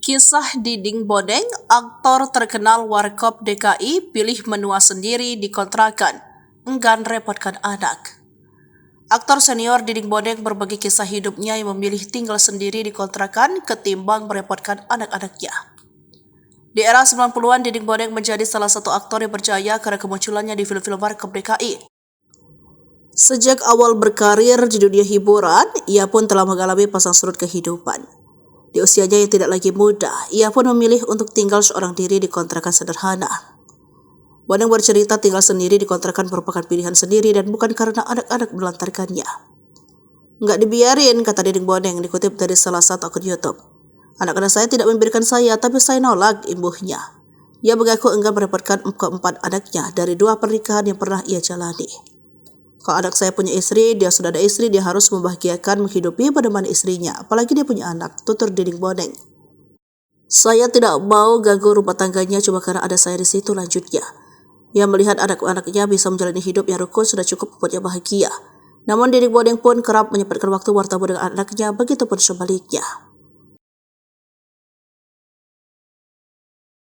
Kisah Diding Bodeng, aktor terkenal Warkop DKI pilih menua sendiri di kontrakan, enggan repotkan anak. Aktor senior Diding Bodeng berbagi kisah hidupnya yang memilih tinggal sendiri di kontrakan ketimbang merepotkan anak-anaknya. Di era 90-an, Diding Bodeng menjadi salah satu aktor yang berjaya karena kemunculannya di film-film Warkop DKI. Sejak awal berkarir di dunia hiburan, ia pun telah mengalami pasang surut kehidupan. Di usianya yang tidak lagi muda, ia pun memilih untuk tinggal seorang diri di kontrakan sederhana. Bodeng bercerita tinggal sendiri di kontrakan merupakan pilihan sendiri dan bukan karena anak-anak melantarkannya. Nggak dibiarin, kata Diding Bodeng, dikutip dari salah satu akun YouTube. Anak-anak saya tidak membiarkan saya, tapi saya nolak, imbuhnya. Ia mengaku enggan merepotkan keempat anaknya dari 2 pernikahan yang pernah ia jalani. Kalau anak saya punya istri, dia sudah ada istri, dia harus membahagiakan, menghidupi, menemani istrinya. Apalagi dia punya anak, tutur Diding Bodeng. Saya tidak mau ganggu rumah tangganya cuma karena ada saya di situ, lanjutnya. Ia melihat anak-anaknya bisa menjalani hidup yang rukun sudah cukup membuatnya bahagia. Namun Diding Bodeng pun kerap menyempatkan waktu bertemu dengan anaknya, begitupun sebaliknya.